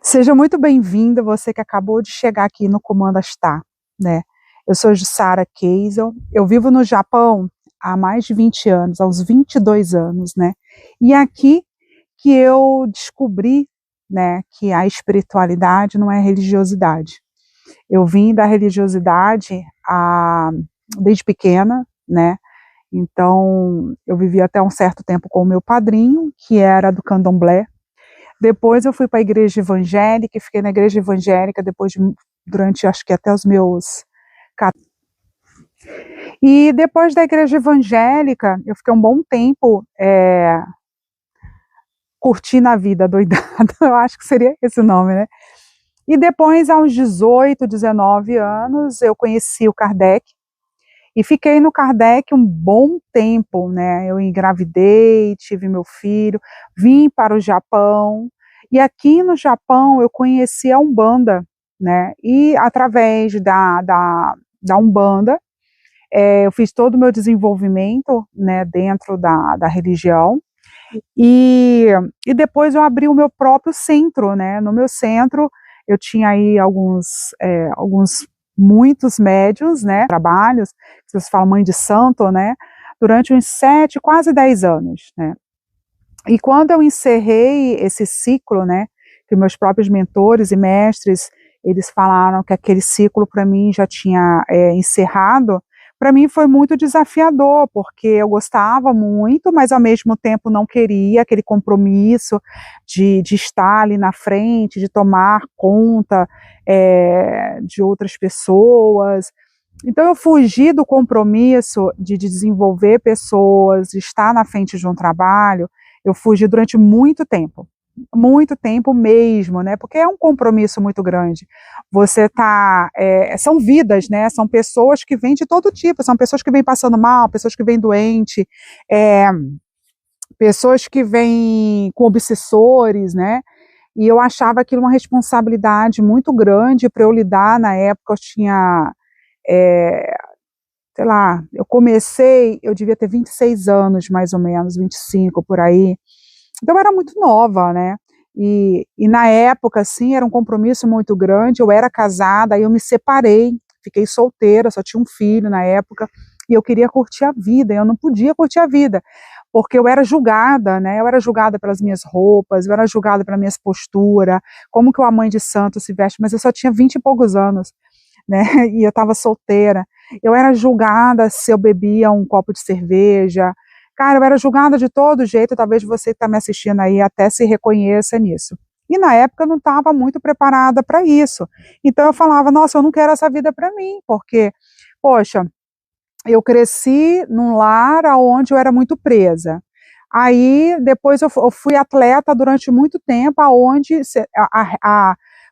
Seja muito bem-vinda, você que acabou de chegar aqui no Comando Astar, né? Eu sou Jussara Keisel, eu vivo no Japão há mais de 20 anos, aos 22 anos, né? E é aqui que eu descobri, né, que a espiritualidade não é religiosidade. Eu vim da religiosidade desde pequena, né? Então, eu vivi até um certo tempo com o meu padrinho, que era do candomblé. Depois eu fui para a igreja evangélica e fiquei na igreja evangélica durante acho que até os meus 14. E depois da igreja evangélica, eu fiquei um bom tempo curtindo a vida, doidada, eu acho que seria esse o nome, né? E depois, aos 18, 19 anos, eu conheci o Kardec e fiquei no Kardec um bom tempo, né? Eu engravidei, tive meu filho, vim para o Japão, e aqui no Japão eu conheci a Umbanda, né? E através da Umbanda, eu fiz todo o meu desenvolvimento, né, dentro da religião, e, e depois eu abri o meu próprio centro, né? No meu centro eu tinha aí muitos médiuns, né? Trabalhos, vocês falam mãe de santo, né? Durante uns 7, quase 10 anos, né? E quando eu encerrei esse ciclo, né? Que meus próprios mentores e mestres, eles falaram que aquele ciclo para mim já tinha encerrado. Para mim foi muito desafiador, porque eu gostava muito, mas ao mesmo tempo não queria aquele compromisso de estar ali na frente, de tomar conta de outras pessoas. Então eu fugi do compromisso de desenvolver pessoas, de estar na frente de um trabalho, eu fugi durante muito tempo mesmo, né? Porque é um compromisso muito grande. Você tá, são vidas, né? São pessoas que vêm de todo tipo, são pessoas que vêm passando mal, pessoas que vêm doente, pessoas que vêm com obsessores, né? E eu achava aquilo uma responsabilidade muito grande para eu lidar. Na época eu tinha, sei lá, eu devia ter 26 anos, mais ou menos, 25 por aí. Então eu era muito nova, né? E na época, assim, era um compromisso muito grande. Eu era casada, aí eu me separei, fiquei solteira, só tinha um filho na época, e eu queria curtir a vida, e eu não podia curtir a vida, porque eu era julgada, né? Eu era julgada pelas minhas roupas, eu era julgada pela minha postura, como que uma mãe de santo se veste, mas eu só tinha 20 e poucos anos, né? E eu estava solteira. Eu era julgada se eu bebia um copo de cerveja. Cara, eu era julgada de todo jeito, talvez você que está me assistindo aí até se reconheça nisso. E na época eu não estava muito preparada para isso. Então eu falava, nossa, eu não quero essa vida para mim, porque, poxa, eu cresci num lar onde eu era muito presa. Aí depois eu fui atleta durante muito tempo, aonde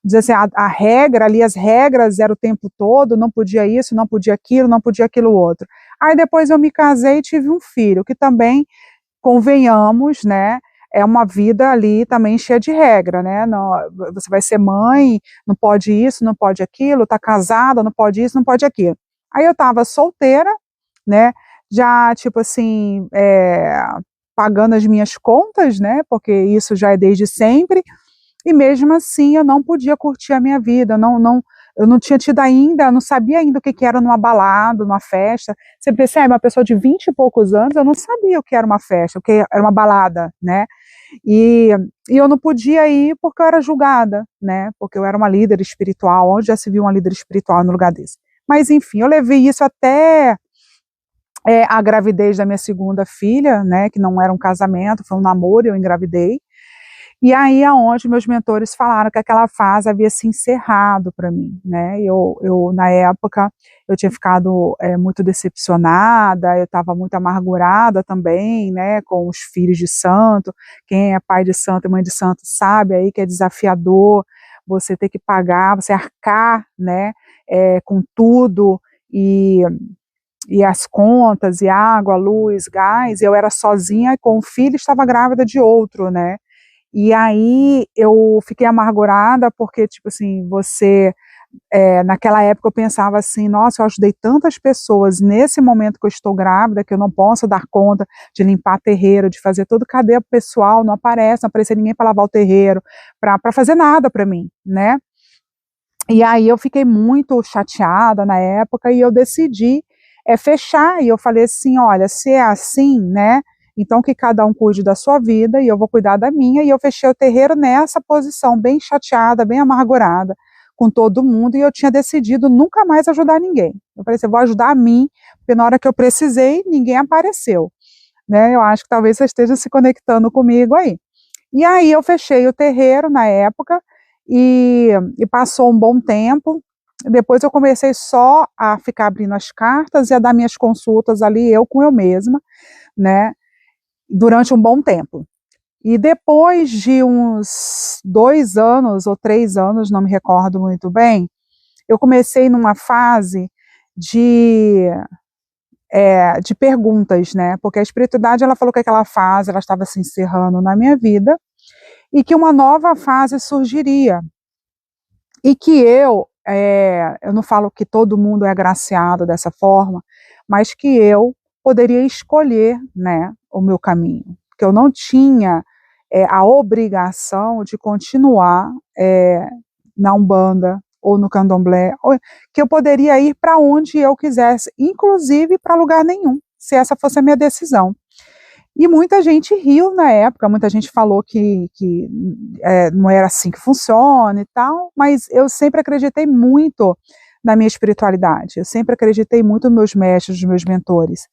dizer assim, a regra ali, as regras eram o tempo todo, não podia isso, não podia aquilo, não podia aquilo outro. Aí depois eu me casei e tive um filho, que também, convenhamos, né, é uma vida ali também cheia de regra, né, não, você vai ser mãe, não pode isso, não pode aquilo, tá casada, não pode isso, não pode aquilo. Aí eu estava solteira, né, já, tipo assim, pagando as minhas contas, né, porque isso já é desde sempre, e mesmo assim eu não podia curtir a minha vida, eu não tinha tido ainda, eu não sabia ainda o que era numa balada, numa festa. Você percebe, uma pessoa de 20 e poucos anos, eu não sabia o que era uma festa, o que era uma balada, né? E, e eu não podia ir porque eu era julgada, né? Porque eu era uma líder espiritual, onde já se viu uma líder espiritual no lugar desse. Mas enfim, eu levei isso até a gravidez da minha segunda filha, né? Que não era um casamento, foi um namoro, eu engravidei. E aí aonde meus mentores falaram que aquela fase havia se encerrado para mim, né? Na época, eu tinha ficado muito decepcionada, eu estava muito amargurada também, né? Com os filhos de santo. Quem é pai de santo e mãe de santo sabe aí que é desafiador você ter que pagar, você arcar, né? Com tudo e as contas, e água, luz, gás. Eu era sozinha com o filho, estava grávida de outro, né? E aí eu fiquei amargurada porque, tipo assim, você naquela época eu pensava assim, nossa, eu ajudei tantas pessoas nesse momento que eu estou grávida, que eu não posso dar conta de limpar terreiro, de fazer tudo, cadê o pessoal? Não aparece ninguém para lavar o terreiro, para fazer nada para mim, né? E aí eu fiquei muito chateada na época e eu decidi fechar, e eu falei assim, olha, se é assim, né, então que cada um cuide da sua vida e eu vou cuidar da minha, e eu fechei o terreiro nessa posição, bem chateada, bem amargurada com todo mundo, e eu tinha decidido nunca mais ajudar ninguém. Eu falei assim, eu vou ajudar a mim, porque na hora que eu precisei, ninguém apareceu, né, eu acho que talvez você esteja se conectando comigo aí. E aí eu fechei o terreiro na época, e passou um bom tempo, depois eu comecei só a ficar abrindo as cartas e a dar minhas consultas ali, eu com eu mesma, né, durante um bom tempo. E depois de uns 2 anos ou 3 anos, não me recordo muito bem, eu comecei numa fase de, de perguntas, né, porque a espiritualidade, ela falou que aquela fase, ela estava se encerrando na minha vida, e que uma nova fase surgiria, e que eu não falo que todo mundo é agraciado dessa forma, mas que eu poderia escolher, né, o meu caminho, que eu não tinha a obrigação de continuar na Umbanda ou no Candomblé, que eu poderia ir para onde eu quisesse, inclusive para lugar nenhum, se essa fosse a minha decisão. E muita gente riu na época, muita gente falou que não era assim que funciona e tal, mas eu sempre acreditei muito na minha espiritualidade, eu sempre acreditei muito nos meus mestres, nos meus mentores.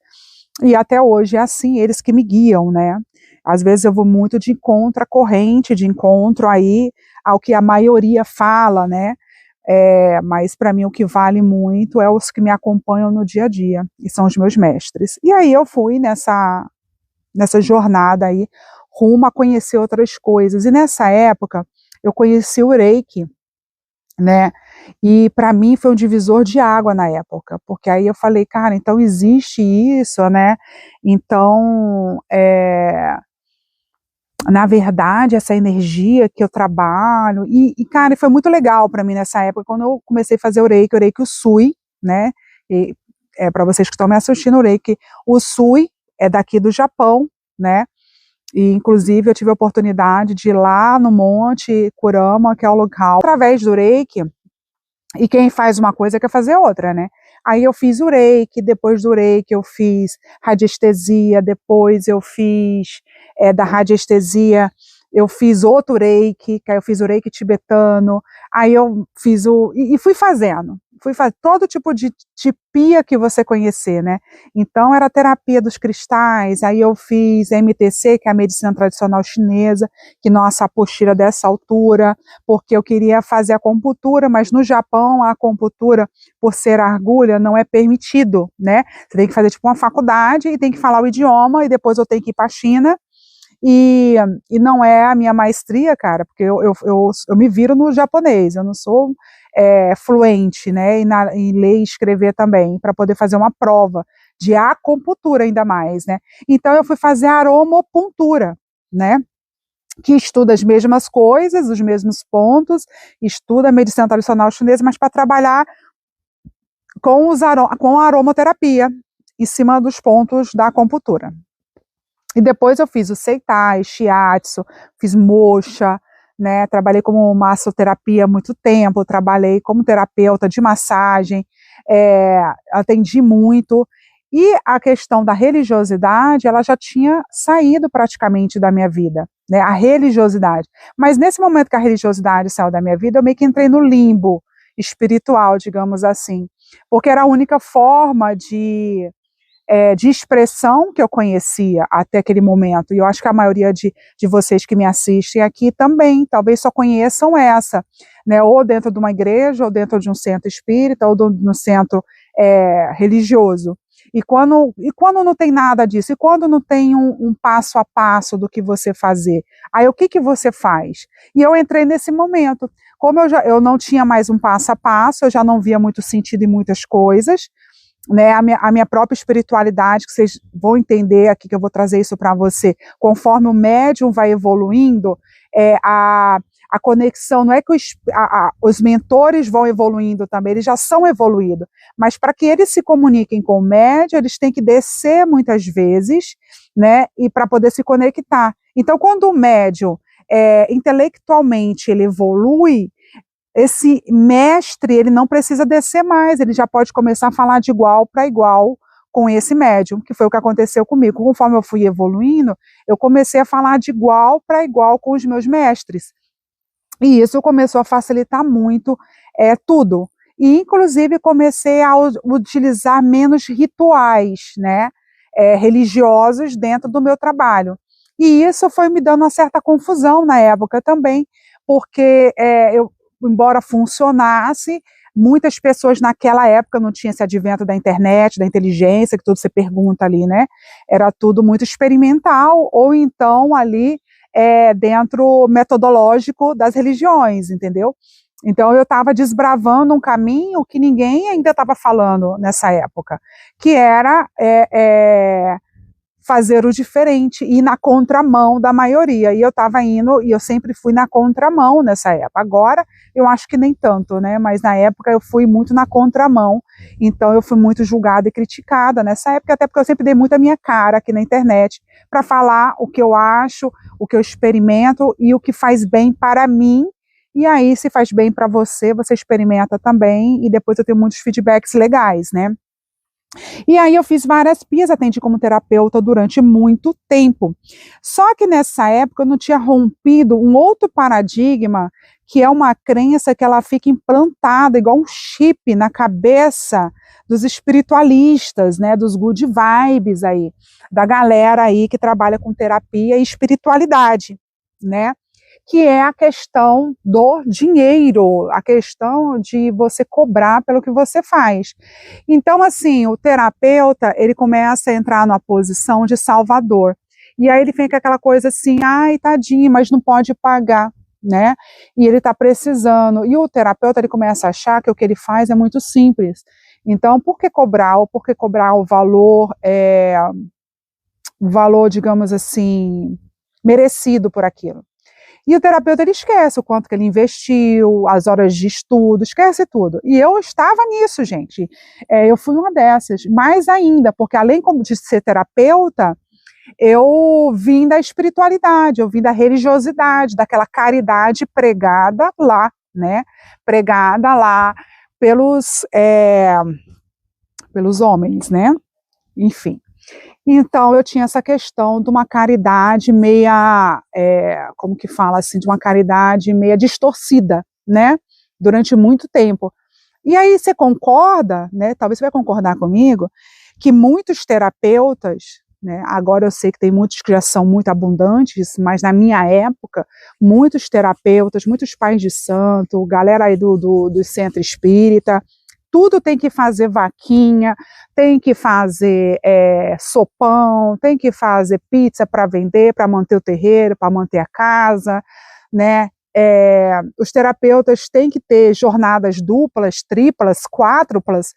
E até hoje é assim, eles que me guiam, né? Às vezes eu vou muito de encontro à corrente, de encontro aí ao que a maioria fala, né? Mas para mim o que vale muito é os que me acompanham no dia a dia, e são os meus mestres. E aí eu fui nessa jornada aí, rumo a conhecer outras coisas. E nessa época, eu conheci o Reiki, né? E para mim foi um divisor de água na época, porque aí eu falei, cara, então existe isso, né? Então, na verdade, essa energia que eu trabalho, cara, foi muito legal para mim nessa época, quando eu comecei a fazer o Reiki Usui, né? E, para vocês que estão me assistindo, o Reiki Usui é daqui do Japão, né? E, inclusive, eu tive a oportunidade de ir lá no Monte Kurama, que é o local, através do Reiki, e quem faz uma coisa quer fazer outra, né? Aí eu fiz o Reiki, depois do Reiki eu fiz radiestesia, depois eu fiz da radiestesia, eu fiz outro Reiki, que aí eu fiz o Reiki tibetano, aí eu fiz e fui fazendo todo tipo de terapia que você conhecer, né? Então era a terapia dos cristais, aí eu fiz MTC, que é a medicina tradicional chinesa, que nossa apostila dessa altura, porque eu queria fazer a acupuntura, mas no Japão a acupuntura, por ser agulha, não é permitido, né? Você tem que fazer tipo uma faculdade e tem que falar o idioma, e depois eu tenho que ir para a China, e não é a minha maestria, cara, porque eu me viro no japonês, eu não sou fluente, né, em ler e escrever também, para poder fazer uma prova de acupuntura ainda mais, né, então eu fui fazer aromopuntura, né, que estuda as mesmas coisas, os mesmos pontos, estuda a medicina tradicional chinesa, mas para trabalhar com a aromaterapia, em cima dos pontos da acupuntura. E depois eu fiz o Seitai, Shiatsu, fiz Moxa, né, trabalhei como massoterapia há muito tempo, trabalhei como terapeuta de massagem, atendi muito, e a questão da religiosidade, ela já tinha saído praticamente da minha vida, né, a religiosidade. Mas nesse momento que a religiosidade saiu da minha vida, eu meio que entrei no limbo espiritual, digamos assim, porque era a única forma de expressão que eu conhecia até aquele momento, e eu acho que a maioria de vocês que me assistem aqui também, talvez só conheçam essa, né, ou dentro de uma igreja, ou dentro de um centro espírita, ou no centro religioso. E quando não tem nada disso, e quando não tem um passo a passo do que você fazer, aí o que você faz? E eu entrei nesse momento, como eu não tinha mais um passo a passo, eu já não via muito sentido em muitas coisas, né, a minha própria espiritualidade, que vocês vão entender aqui, que eu vou trazer isso para você, conforme o médium vai evoluindo, a a conexão, não é que os mentores vão evoluindo também, eles já são evoluídos, mas para que eles se comuniquem com o médium, eles têm que descer muitas vezes, né, e para poder se conectar. Então, quando o médium, intelectualmente, ele evolui, esse mestre, ele não precisa descer mais, ele já pode começar a falar de igual para igual com esse médium, que foi o que aconteceu comigo. Conforme eu fui evoluindo, eu comecei a falar de igual para igual com os meus mestres. E isso começou a facilitar muito tudo. E, inclusive, comecei a utilizar menos rituais, né, religiosos dentro do meu trabalho. E isso foi me dando uma certa confusão na época também, porque embora funcionasse, muitas pessoas naquela época não tinham esse advento da internet, da inteligência, que tudo você pergunta ali, né? Era tudo muito experimental, ou então ali dentro metodológico das religiões, entendeu? Então eu estava desbravando um caminho que ninguém ainda estava falando nessa época, que era fazer o diferente, ir na contramão da maioria, e eu estava indo, e eu sempre fui na contramão nessa época. Agora, eu acho que nem tanto, né, mas na época eu fui muito na contramão, então eu fui muito julgada e criticada nessa época, até porque eu sempre dei muito a minha cara aqui na internet, para falar o que eu acho, o que eu experimento, e o que faz bem para mim, e aí se faz bem para você, você experimenta também, e depois eu tenho muitos feedbacks legais, né. E aí eu fiz várias PIAs, atendi como terapeuta durante muito tempo. Só que nessa época eu não tinha rompido um outro paradigma, que é uma crença que ela fica implantada, igual um chip na cabeça dos espiritualistas, né, dos good vibes aí, da galera aí que trabalha com terapia e espiritualidade, né? Que é a questão do dinheiro, a questão de você cobrar pelo que você faz. Então, assim, o terapeuta, ele começa a entrar numa posição de salvador. E aí ele fica aquela coisa assim, ai, tadinho, mas não pode pagar, né? E ele está precisando. E o terapeuta, ele começa a achar que o que ele faz é muito simples. Então, por que cobrar? Ou por que cobrar o valor, digamos assim, merecido por aquilo? E o terapeuta, ele esquece o quanto que ele investiu, as horas de estudo, esquece tudo. E eu estava nisso, gente. Eu fui uma dessas. Mais ainda, porque além de ser terapeuta, eu vim da espiritualidade, eu vim da religiosidade, daquela caridade pregada lá, né? Pregada lá pelos homens, né? Enfim. Então, eu tinha essa questão de uma caridade meia, como que fala assim, de uma caridade meia distorcida, né, durante muito tempo. E aí você concorda, né, talvez você vai concordar comigo, que muitos terapeutas, né, agora eu sei que tem muitos que já são muito abundantes, mas na minha época, muitos terapeutas, muitos pais de santo, galera aí do centro espírita, tudo tem que fazer vaquinha, tem que fazer sopão, tem que fazer pizza para vender, para manter o terreiro, para manter a casa, né? Os terapeutas têm que ter jornadas duplas, triplas, quádruplas,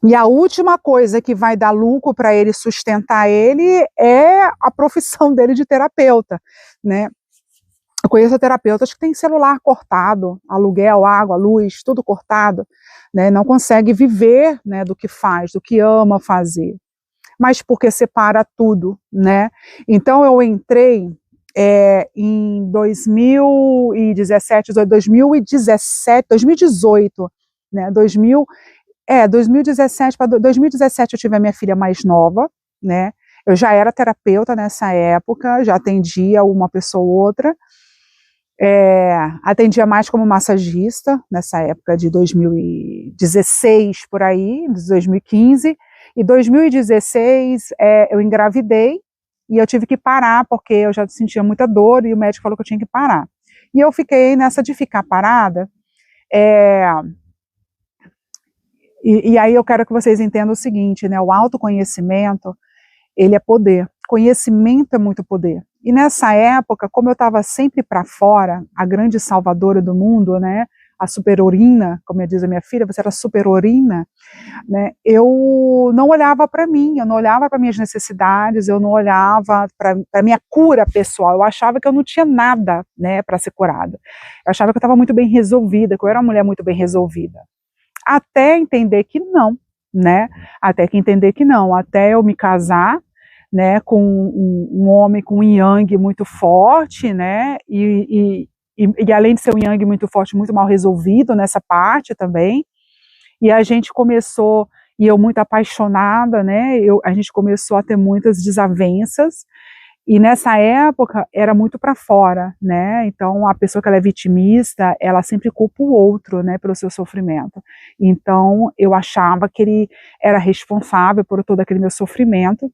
e a última coisa que vai dar lucro para ele sustentar ele é a profissão dele de terapeuta, né? Eu conheço terapeutas que têm celular cortado, aluguel, água, luz, tudo cortado, né? Não consegue viver, né, do que faz, do que ama fazer, mas porque separa tudo, né? Então eu entrei em 2017, 2018, né? 2017 para 2017 eu tive a minha filha mais nova, né? Eu já era terapeuta nessa época, já atendia uma pessoa ou outra. Atendia mais como massagista, nessa época de 2016, por aí, de 2015, e 2016 eu engravidei, e eu tive que parar, porque eu já sentia muita dor, e o médico falou que eu tinha que parar. E eu fiquei nessa de ficar parada, e aí eu quero que vocês entendam o seguinte, né, o autoconhecimento, ele é poder, conhecimento é muito poder. E nessa época, como eu estava sempre para fora, a grande salvadora do mundo, né, a superorina, como diz a minha filha, você era superorina, né? Eu não olhava para mim, eu não olhava para minhas necessidades, eu não olhava para a minha cura pessoal, eu achava que eu não tinha nada, né, para ser curada. Eu achava que eu estava muito bem resolvida, que eu era uma mulher muito bem resolvida. Até entender que não, né? Até eu me casar, né, com um homem com um yang muito forte, né, e além de ser um yang muito forte, muito mal resolvido nessa parte também, e a gente começou, e eu muito apaixonada, né, a gente começou a ter muitas desavenças, e nessa época era muito para fora, né, então a pessoa que ela é vitimista, ela sempre culpa o outro, né, pelo seu sofrimento, então eu achava que ele era responsável por todo aquele meu sofrimento,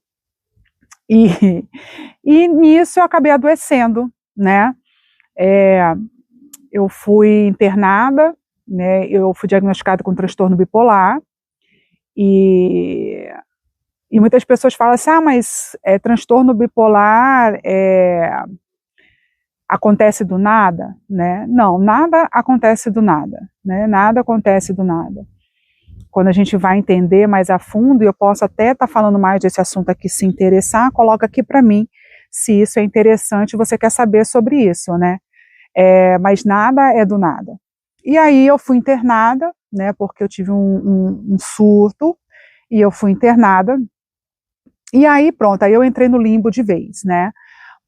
e nisso eu acabei adoecendo, né, eu fui internada, né, eu fui diagnosticada com transtorno bipolar, e muitas pessoas falam assim, mas transtorno bipolar acontece do nada, né? Não, nada acontece do nada, né? Nada acontece do nada. Quando a gente vai entender mais a fundo, e eu posso até estar falando mais desse assunto aqui, se interessar, coloca aqui para mim, se isso é interessante, você quer saber sobre isso, né? Mas nada é do nada. E aí eu fui internada, né, porque eu tive um surto, e eu fui internada, e aí pronto, aí eu entrei no limbo de vez, né,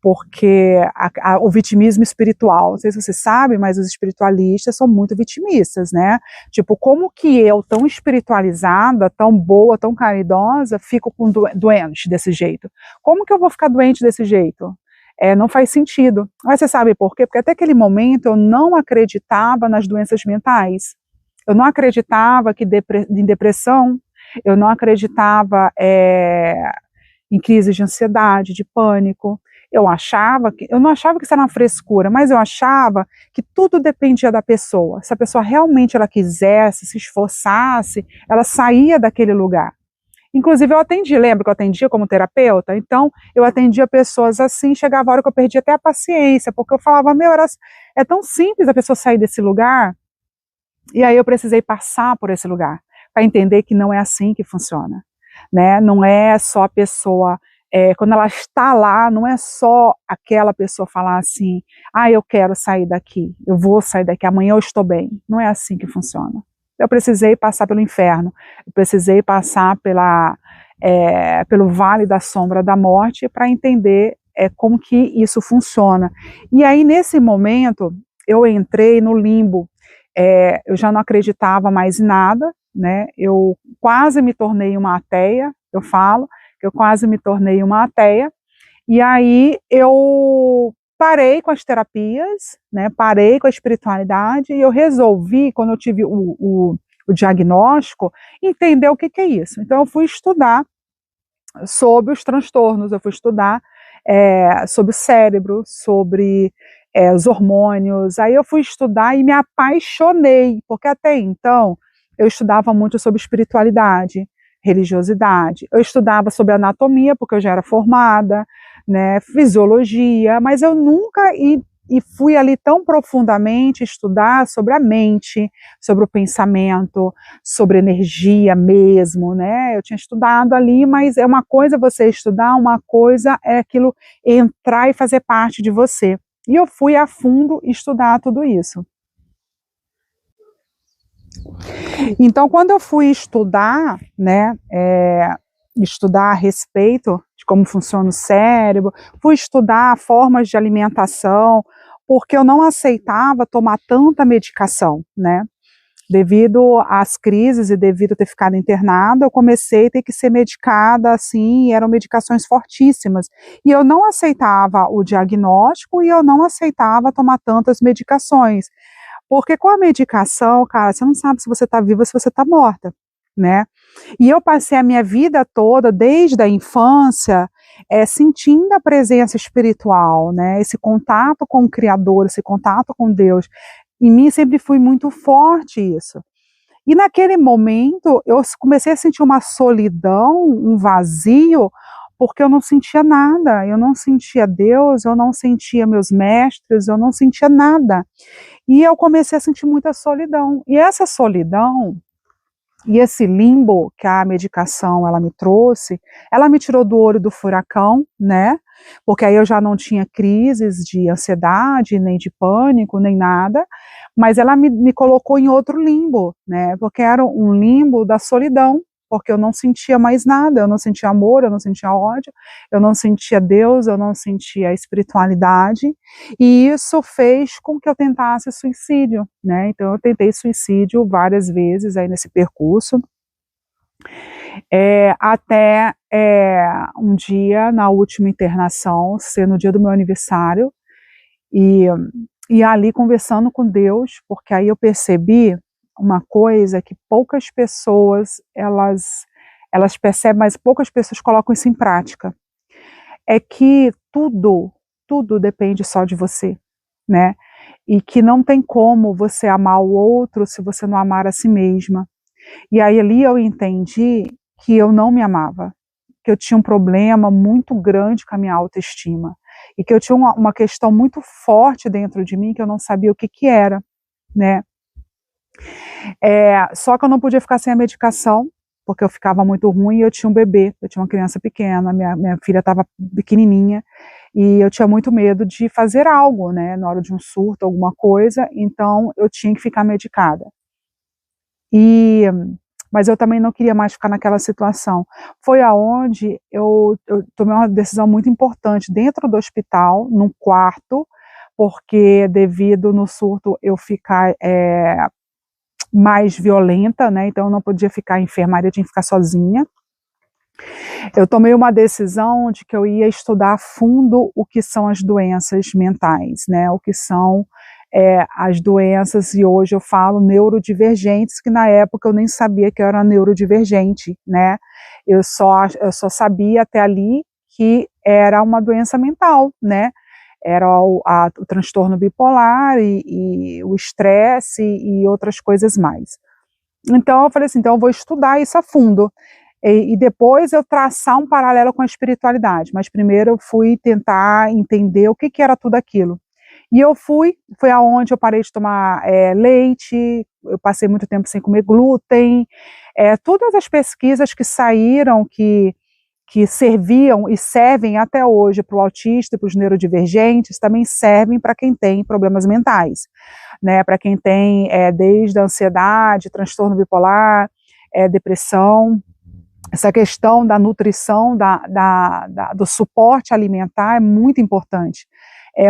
porque o vitimismo espiritual, não sei se você sabe, mas os espiritualistas são muito vitimistas, né, tipo, como que eu, tão espiritualizada, tão boa, tão caridosa, fico doente desse jeito? Como que eu vou ficar doente desse jeito? Não faz sentido. Mas você sabe por quê? Porque até aquele momento eu não acreditava nas doenças mentais. Eu não acreditava em depressão, eu não acreditava em crises de ansiedade, de pânico. Eu não achava que isso era uma frescura, mas eu achava que tudo dependia da pessoa. Se a pessoa realmente ela quisesse, se esforçasse, ela saía daquele lugar. Inclusive lembra que eu atendia como terapeuta? Então, eu atendia pessoas assim, chegava a hora que eu perdia até a paciência, porque eu falava, é tão simples a pessoa sair desse lugar, e aí eu precisei passar por esse lugar, para entender que não é assim que funciona, né? Não é só a pessoa, quando ela está lá, não é só aquela pessoa falar assim, eu quero sair daqui, eu vou sair daqui, amanhã eu estou bem. Não é assim que funciona. Eu precisei passar pelo inferno, eu precisei passar pelo vale da sombra da morte para entender como que isso funciona. E aí, nesse momento, eu entrei no limbo, eu já não acreditava mais em nada, né? Eu quase me tornei uma ateia, eu falo, que eu quase me tornei uma ateia, e aí eu parei com as terapias, né, parei com a espiritualidade, e eu resolvi, quando eu tive o diagnóstico, entender o que é isso. Então eu fui estudar sobre os transtornos, eu fui estudar sobre o cérebro, sobre os hormônios, aí eu fui estudar e me apaixonei, porque até então eu estudava muito sobre espiritualidade, religiosidade, eu estudava sobre anatomia, porque eu já era formada, né, fisiologia, mas eu nunca fui ali tão profundamente estudar sobre a mente, sobre o pensamento, sobre energia mesmo, né? Eu tinha estudado ali, mas é uma coisa você estudar, uma coisa é aquilo entrar e fazer parte de você. E eu fui a fundo estudar tudo isso. Então, quando eu fui estudar, né, estudar a respeito de como funciona o cérebro, fui estudar formas de alimentação, porque eu não aceitava tomar tanta medicação, né? Devido às crises e devido a ter ficado internada, eu comecei a ter que ser medicada, assim, e eram medicações fortíssimas. E eu não aceitava o diagnóstico e eu não aceitava tomar tantas medicações. Porque com a medicação, cara, você não sabe se você está viva ou se você está morta, né? E eu passei a minha vida toda, desde a infância, sentindo a presença espiritual, né? Esse contato com o Criador, esse contato com Deus. Em mim sempre foi muito forte isso. E naquele momento eu comecei a sentir uma solidão, um vazio, porque eu não sentia nada, eu não sentia Deus, eu não sentia meus mestres, eu não sentia nada. E eu comecei a sentir muita solidão. E essa solidão e esse limbo que a medicação ela me trouxe, ela me tirou do olho do furacão, né? Porque aí eu já não tinha crises de ansiedade, nem de pânico, nem nada, mas ela me colocou em outro limbo, né? Porque era um limbo da solidão, porque eu não sentia mais nada, eu não sentia amor, eu não sentia ódio, eu não sentia Deus, eu não sentia espiritualidade, e isso fez com que eu tentasse suicídio, né? Então eu tentei suicídio várias vezes aí nesse percurso, até um dia, na última internação, ser no dia do meu aniversário, e, e ali conversando com Deus, porque aí eu percebi uma coisa que poucas pessoas, elas percebem, mas poucas pessoas colocam isso em prática, é que tudo depende só de você, né? E que não tem como você amar o outro se você não amar a si mesma. E aí ali eu entendi que eu não me amava, que eu tinha um problema muito grande com a minha autoestima, e que eu tinha uma questão muito forte dentro de mim que eu não sabia o que era, né? Só que eu não podia ficar sem a medicação, porque eu ficava muito ruim e eu tinha um bebê, eu tinha uma criança pequena, minha filha estava pequenininha, e eu tinha muito medo de fazer algo, né, na hora de um surto, alguma coisa, então eu tinha que ficar medicada. Mas eu também não queria mais ficar naquela situação. Foi aonde eu tomei uma decisão muito importante dentro do hospital, num quarto, porque devido no surto eu ficar mais violenta, né? Então eu não podia ficar em enfermaria, eu tinha que ficar sozinha. Eu tomei uma decisão de que eu ia estudar a fundo o que são as doenças mentais, né? O que são as doenças, e hoje eu falo neurodivergentes, que na época eu nem sabia que eu era neurodivergente, né? Eu só sabia até ali que era uma doença mental, né? Era o transtorno bipolar e o estresse e outras coisas mais. Então eu falei assim, então eu vou estudar isso a fundo. E depois eu traçar um paralelo com a espiritualidade, mas primeiro eu fui tentar entender o que era tudo aquilo. E foi aonde eu parei de tomar leite, eu passei muito tempo sem comer glúten, todas as pesquisas que saíram, que serviam e servem até hoje para o autista e para os neurodivergentes, também servem para quem tem problemas mentais, né? Para quem tem desde a ansiedade, transtorno bipolar, depressão. Essa questão da nutrição, do suporte alimentar é muito importante.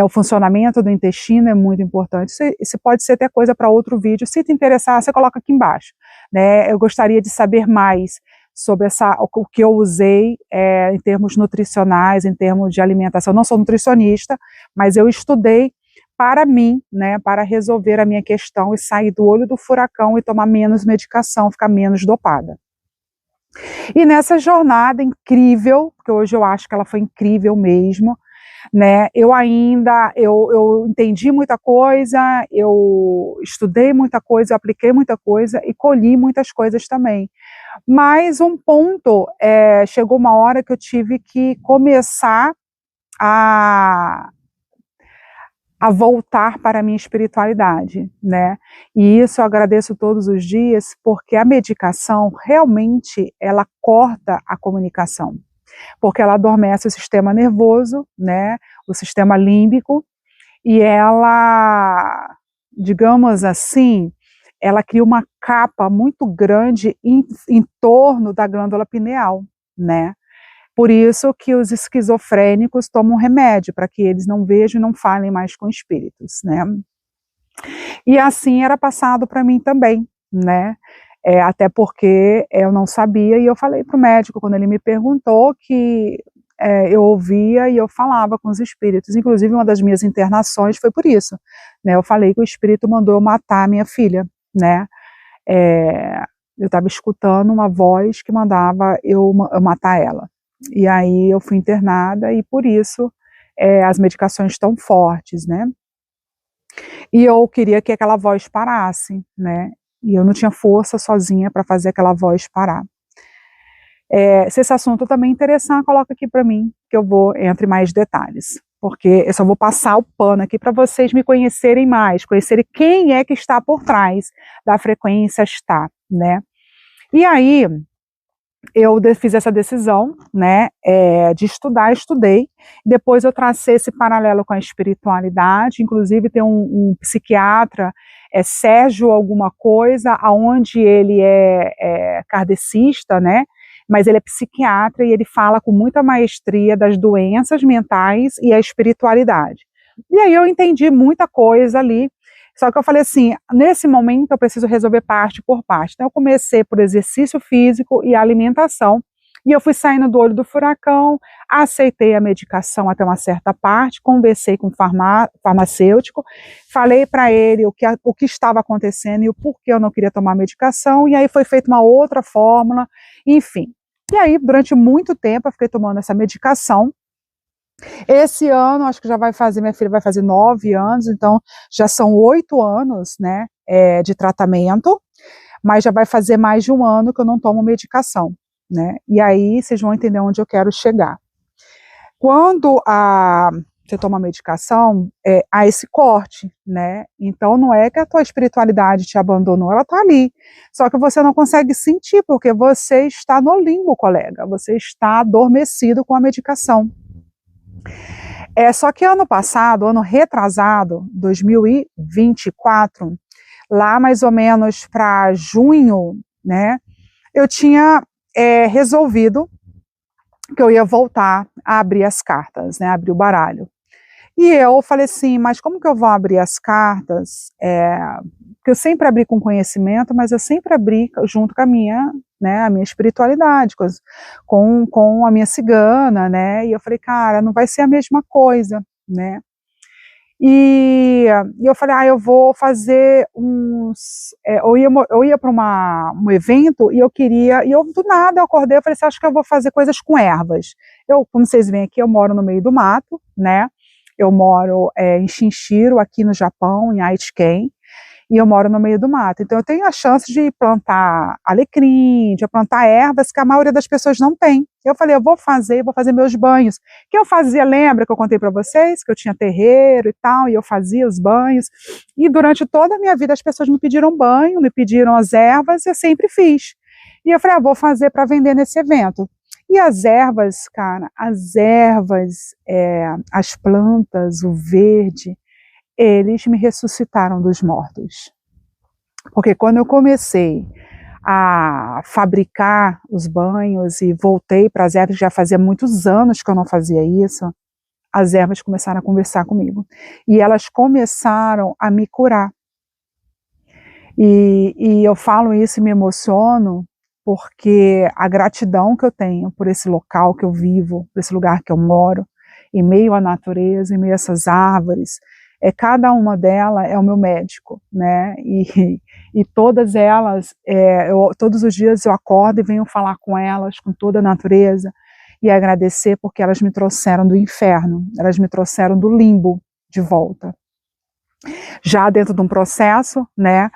O funcionamento do intestino é muito importante. Isso pode ser até coisa para outro vídeo. Se te interessar, você coloca aqui embaixo, né? Eu gostaria de saber mais sobre o que eu usei em termos nutricionais, em termos de alimentação. Eu não sou nutricionista, mas eu estudei para mim, né, para resolver a minha questão e sair do olho do furacão e tomar menos medicação, ficar menos dopada. E nessa jornada incrível, porque hoje eu acho que ela foi incrível mesmo, né, eu entendi muita coisa, eu estudei muita coisa, eu apliquei muita coisa e colhi muitas coisas também. Mas um ponto, chegou uma hora que eu tive que começar a voltar para a minha espiritualidade, né? E isso eu agradeço todos os dias, porque a medicação realmente ela corta a comunicação, porque ela adormece o sistema nervoso, né? O sistema límbico, e ela, digamos assim, ela cria uma capa muito grande em torno da glândula pineal, né? Por isso que os esquizofrênicos tomam remédio, para que eles não vejam e não falem mais com espíritos, né? E assim era passado para mim também, né? Até porque eu não sabia, e eu falei para o médico, quando ele me perguntou, que eu ouvia e eu falava com os espíritos. Inclusive, uma das minhas internações foi por isso, né? Eu falei que o espírito mandou eu matar a minha filha, né? Eu estava escutando uma voz que mandava eu matar ela. E aí eu fui internada, e por isso as medicações estão fortes, né? E eu queria que aquela voz parasse, né? E eu não tinha força sozinha para fazer aquela voz parar. Se esse assunto também interessar, coloca aqui para mim, que eu vou entre mais detalhes. Porque eu só vou passar o pano aqui para vocês me conhecerem mais, conhecerem quem é que está por trás da frequência está, né? E aí, eu fiz essa decisão, né, de estudar, estudei, depois eu tracei esse paralelo com a espiritualidade, inclusive tem um psiquiatra, Sérgio alguma coisa, aonde ele é kardecista, né, mas ele é psiquiatra e ele fala com muita maestria das doenças mentais e a espiritualidade. E aí eu entendi muita coisa ali, só que eu falei assim, nesse momento eu preciso resolver parte por parte. Então eu comecei por exercício físico e alimentação, e eu fui saindo do olho do furacão, aceitei a medicação até uma certa parte, conversei com o farmacêutico, falei para ele o que estava acontecendo e o porquê eu não queria tomar medicação, e aí foi feita uma outra fórmula, enfim. E aí, durante muito tempo, eu fiquei tomando essa medicação. Esse ano, acho que já vai fazer, minha filha vai fazer 9 anos, então já são 8 anos, né, de tratamento, mas já vai fazer mais de um ano que eu não tomo medicação, né, e aí vocês vão entender onde eu quero chegar. Quando você toma medicação, há esse corte, né, então não é que a tua espiritualidade te abandonou, ela está ali, só que você não consegue sentir, porque você está no limbo, colega, você está adormecido com a medicação. Só que ano passado, ano retrasado, 2024, lá mais ou menos para junho, né, eu tinha resolvido que eu ia voltar a abrir as cartas, né, abrir o baralho. E eu falei assim, mas como que eu vou abrir as cartas? Porque eu sempre abri com conhecimento, mas eu sempre abri junto com a minha, né, a minha espiritualidade, com a minha cigana, né, e eu falei, cara, não vai ser a mesma coisa, né, e eu falei, eu vou fazer eu ia para um evento, e eu do nada eu acordei, eu falei assim, acho que eu vou fazer coisas com ervas. Como vocês veem aqui, eu moro no meio do mato, né, eu moro em Shinshiro, aqui no Japão, em Aichiken, e eu moro no meio do mato, então eu tenho a chance de plantar alecrim, de plantar ervas que a maioria das pessoas não tem. Eu falei, eu vou fazer meus banhos, que eu fazia, lembra que eu contei para vocês, que eu tinha terreiro e tal, e eu fazia os banhos, e durante toda a minha vida as pessoas me pediram banho, me pediram as ervas, e eu sempre fiz. E eu falei, vou fazer para vender nesse evento. E as ervas, cara, as plantas, o verde, eles me ressuscitaram dos mortos. Porque quando eu comecei a fabricar os banhos e voltei para as ervas, já fazia muitos anos que eu não fazia isso, as ervas começaram a conversar comigo. E elas começaram a me curar. E eu falo isso e me emociono, porque a gratidão que eu tenho por esse local que eu vivo, por esse lugar que eu moro, em meio à natureza, em meio a essas árvores, cada uma delas é o meu médico, né, e todas elas, todos os dias eu acordo e venho falar com elas, com toda a natureza, e agradecer porque elas me trouxeram do inferno, elas me trouxeram do limbo de volta. Já dentro de um processo, né,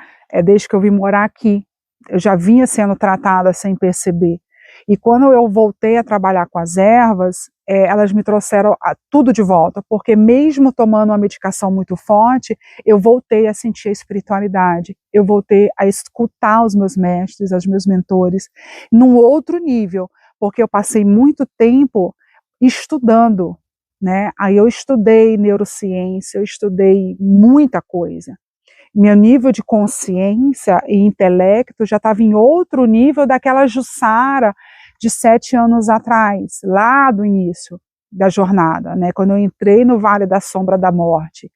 desde que eu vim morar aqui, eu já vinha sendo tratada sem perceber, e quando eu voltei a trabalhar com as ervas, elas me trouxeram tudo de volta, porque mesmo tomando uma medicação muito forte, eu voltei a sentir a espiritualidade, eu voltei a escutar os meus mestres, os meus mentores, num outro nível, porque eu passei muito tempo estudando, né? Aí eu estudei neurociência, eu estudei muita coisa. Meu nível de consciência e intelecto já estava em outro nível daquela Jussara de 7 anos atrás, lá do início da jornada, né, quando eu entrei no Vale da Sombra da Morte.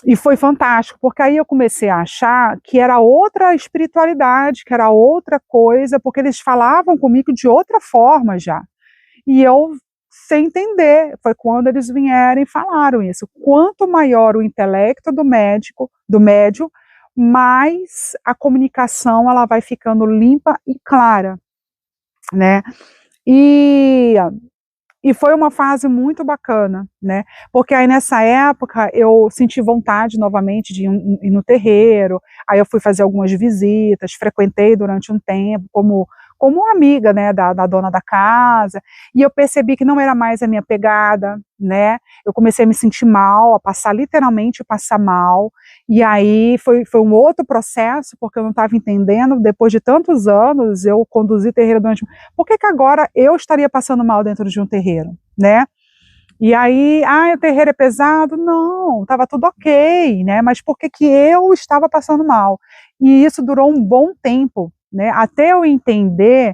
E foi fantástico, porque aí eu comecei a achar que era outra espiritualidade, que era outra coisa, porque eles falavam comigo de outra forma já. E eu, sem entender, foi quando eles vieram e falaram isso. Quanto maior o intelecto do médium, mais a comunicação ela vai ficando limpa e clara, né? E foi uma fase muito bacana, né? Porque aí nessa época eu senti vontade novamente de ir no terreiro, aí eu fui fazer algumas visitas, frequentei durante um tempo, como como uma amiga, né, da dona da casa, e eu percebi que não era mais a minha pegada, né, eu comecei a me sentir mal, a passar, literalmente passar mal, e aí foi um outro processo, porque eu não estava entendendo, depois de tantos anos, eu conduzi terreiro durante... Por que agora eu estaria passando mal dentro de um terreiro, né? E aí, o terreiro é pesado? Não, estava tudo ok, né? Mas por que eu estava passando mal? E isso durou um bom tempo, né? Até eu entender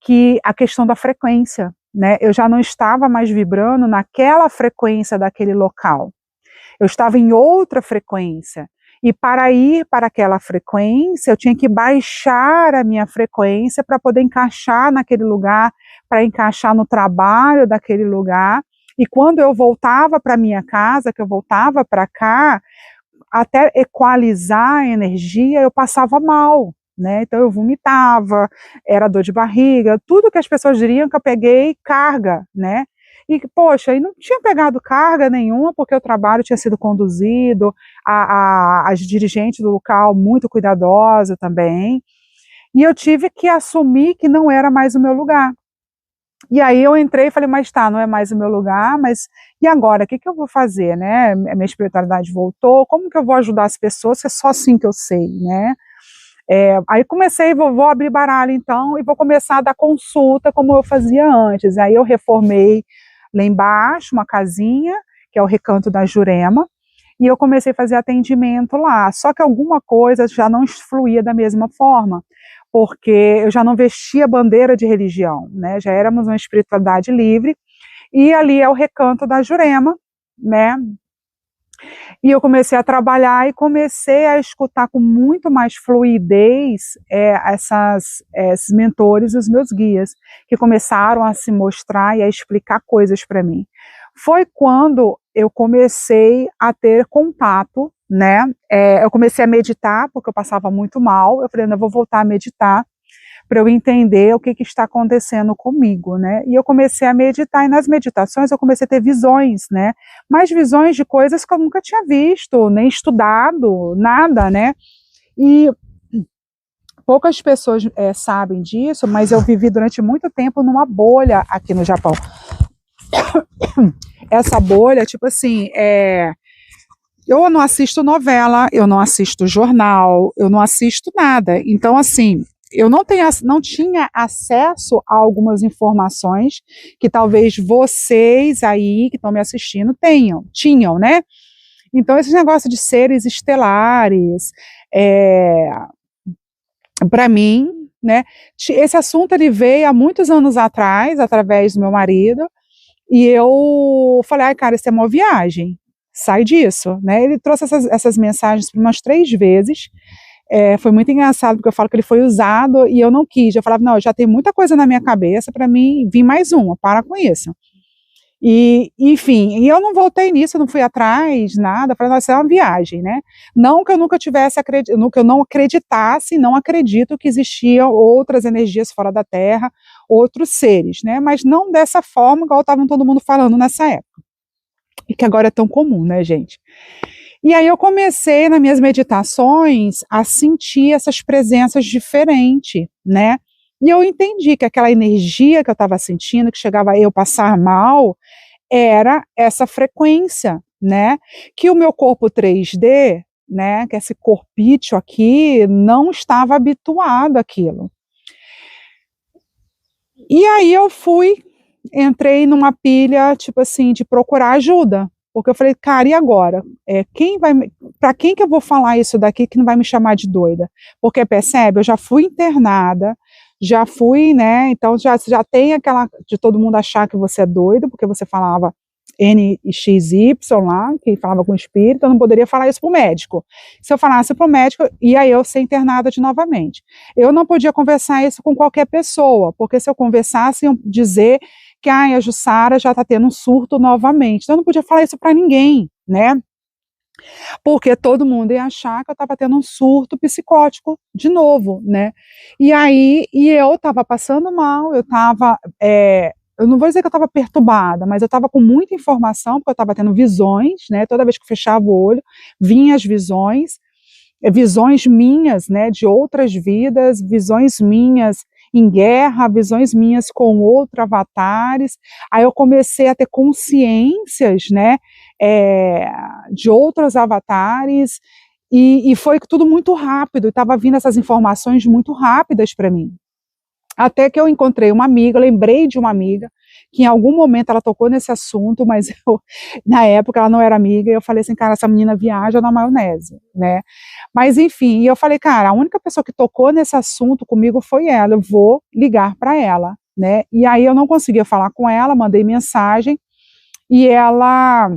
que a questão da frequência, né? Eu já não estava mais vibrando naquela frequência daquele local. Eu estava em outra frequência. E para ir para aquela frequência, eu tinha que baixar a minha frequência para poder encaixar naquele lugar, para encaixar no trabalho daquele lugar. E quando eu voltava para minha casa, que eu voltava para cá, até equalizar a energia, eu passava mal, né? Então eu vomitava, era dor de barriga, tudo que as pessoas diriam que eu peguei carga, né? E, poxa, e não tinha pegado carga nenhuma, porque o trabalho tinha sido conduzido, as dirigentes do local muito cuidadosa também, e eu tive que assumir que não era mais o meu lugar. E aí eu entrei e falei, mas tá, não é mais o meu lugar, mas e agora, o que eu vou fazer, né? Minha espiritualidade voltou, como que eu vou ajudar as pessoas, se é só assim que eu sei, né? Aí comecei, vou abrir baralho então, e vou começar a dar consulta como eu fazia antes. Aí eu reformei lá embaixo uma casinha, que é o Recanto da Jurema, e eu comecei a fazer atendimento lá, só que alguma coisa já não fluía da mesma forma, porque eu já não vestia bandeira de religião, né? Já éramos uma espiritualidade livre, e ali é o Recanto da Jurema, né? E eu comecei a trabalhar e comecei a escutar com muito mais fluidez esses mentores, os meus guias, que começaram a se mostrar e a explicar coisas para mim. Foi quando eu comecei a ter contato, né? Eu comecei a meditar, porque eu passava muito mal. Eu falei, eu vou voltar a meditar para eu entender o que está acontecendo comigo, né? E eu comecei a meditar, e nas meditações eu comecei a ter visões, né? Mas visões de coisas que eu nunca tinha visto, nem estudado, nada, né? E poucas pessoas sabem disso, mas eu vivi durante muito tempo numa bolha aqui no Japão. Essa bolha, tipo assim, eu não assisto novela, eu não assisto jornal, eu não assisto nada. Então, assim, eu não tinha acesso a algumas informações que talvez vocês aí que estão me assistindo tinham, né? Então, esse negócio de seres estelares, para mim, né? Esse assunto ele veio há muitos anos atrás, através do meu marido, e eu falei, cara, isso é uma viagem, sai disso, né? Ele trouxe essas mensagens por umas 3 vezes. Foi muito engraçado, porque eu falo que ele foi usado e eu não quis. Eu falava, não, eu já tenho muita coisa na minha cabeça para mim vir mais uma, para com isso. E, enfim, e eu não voltei nisso, eu não fui atrás, nada, falei, nossa, é uma viagem, né? Não que eu nunca tivesse, que eu não acreditasse, não acredito que existiam outras energias fora da Terra, outros seres, né? Mas não dessa forma, igual estava todo mundo falando nessa época. E que agora é tão comum, né, gente? E aí eu comecei, nas minhas meditações, a sentir essas presenças diferentes, né? E eu entendi que aquela energia que eu estava sentindo, que chegava a eu passar mal, era essa frequência, né? Que o meu corpo 3D, né, que esse corpício aqui, não estava habituado àquilo. E aí eu entrei numa pilha, tipo assim, de procurar ajuda. Porque eu falei, cara, e agora? Para quem que eu vou falar isso daqui que não vai me chamar de doida? Porque, percebe, eu já fui internada, já fui, né, então já tem aquela de todo mundo achar que você é doido, porque você falava NXY lá, que falava com o espírito, eu não poderia falar isso para o médico. Se eu falasse para o médico, ia eu ser internada de novamente. Eu não podia conversar isso com qualquer pessoa, porque se eu conversasse, iam dizer que a Jussara já está tendo um surto novamente. Então eu não podia falar isso para ninguém, né? Porque todo mundo ia achar que eu estava tendo um surto psicótico de novo, né? E eu estava passando mal, eu não vou dizer que eu estava perturbada, mas eu estava com muita informação, porque eu estava tendo visões, né? Toda vez que eu fechava o olho, vinham as visões minhas, né? De outras vidas, visões minhas em guerra, visões minhas com outros avatares. Aí eu comecei a ter consciências, né, de outros avatares, e foi tudo muito rápido, estava vindo essas informações muito rápidas para mim. Até que eu encontrei uma amiga, lembrei de uma amiga, que em algum momento ela tocou nesse assunto, mas na época ela não era amiga, e eu falei assim, cara, essa menina viaja na maionese, né? Mas enfim, eu falei, cara, a única pessoa que tocou nesse assunto comigo foi ela, eu vou ligar para ela, né? E aí eu não conseguia falar com ela, mandei mensagem, e ela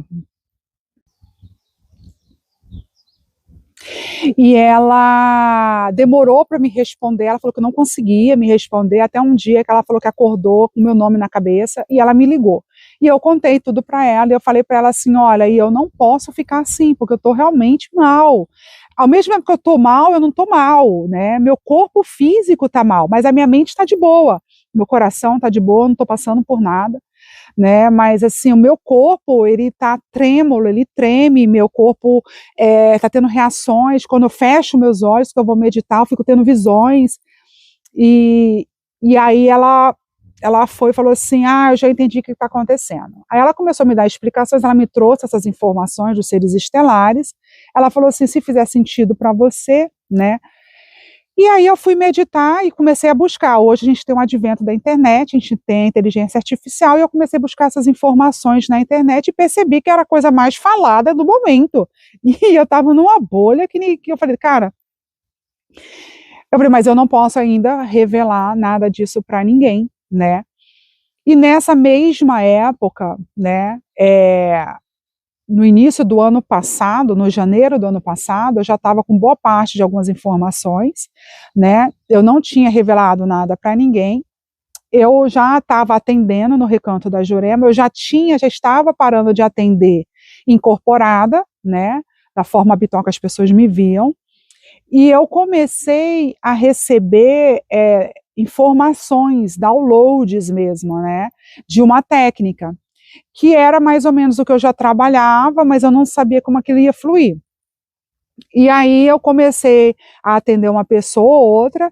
demorou para me responder, ela falou que não conseguia me responder, até um dia que ela falou que acordou com o meu nome na cabeça, e ela me ligou. E eu contei tudo para ela, e eu falei para ela assim, olha, e eu não posso ficar assim, porque eu estou realmente mal. Ao mesmo tempo que eu estou mal, eu não estou mal, né? Meu corpo físico está mal, mas a minha mente está de boa, meu coração está de boa, não estou passando por nada, né? Mas assim, o meu corpo, ele tá trêmulo, ele treme, meu corpo tá tendo reações, quando eu fecho meus olhos, que eu vou meditar, eu fico tendo visões, e, e aí ela foi e falou assim, eu já entendi o que está acontecendo. Aí ela começou a me dar explicações, ela me trouxe essas informações dos seres estelares, ela falou assim, se fizer sentido para você, né, e aí eu fui meditar e comecei a buscar. Hoje a gente tem um advento da internet, a gente tem a inteligência artificial, e eu comecei a buscar essas informações na internet e percebi que era a coisa mais falada do momento. E eu estava numa bolha que eu falei, cara, mas eu não posso ainda revelar nada disso para ninguém, né? E nessa mesma época, né, no início do ano passado, no janeiro do ano passado, eu já estava com boa parte de algumas informações, né? Eu não tinha revelado nada para ninguém. Eu já estava atendendo no Recanto da Jurema, eu já estava parando de atender incorporada, né? Da forma habitual que as pessoas me viam. E eu comecei a receber informações, downloads mesmo, né? De uma técnica que era mais ou menos o que eu já trabalhava, mas eu não sabia como aquilo ia fluir. E aí eu comecei a atender uma pessoa ou outra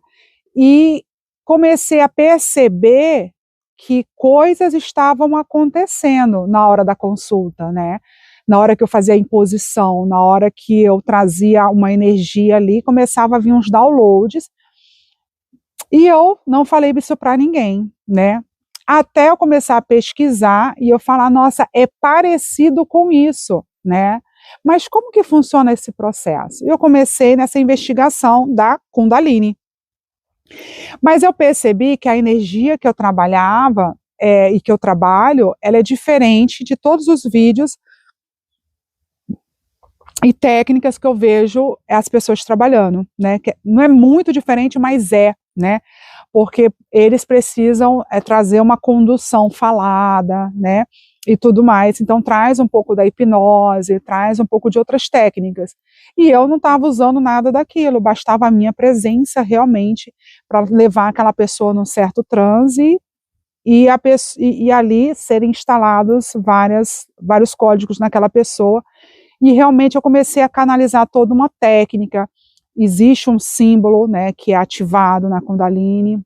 e comecei a perceber que coisas estavam acontecendo na hora da consulta, né? Na hora que eu fazia a imposição, na hora que eu trazia uma energia ali, começava a vir uns downloads, e eu não falei isso para ninguém, né? Até eu começar a pesquisar e eu falar, nossa, é parecido com isso, né? Mas como que funciona esse processo? Eu comecei nessa investigação da Kundalini. Mas eu percebi que a energia que eu trabalhava e que eu trabalho, ela é diferente de todos os vídeos e técnicas que eu vejo as pessoas trabalhando, né? Que não é muito diferente, mas né? Porque eles precisam trazer uma condução falada, né, e tudo mais, então traz um pouco da hipnose, traz um pouco de outras técnicas, e eu não estava usando nada daquilo, bastava a minha presença realmente para levar aquela pessoa num certo transe, e ali serem instalados vários códigos naquela pessoa, e realmente eu comecei a canalizar toda uma técnica. Existe um símbolo, né, que é ativado na Kundalini,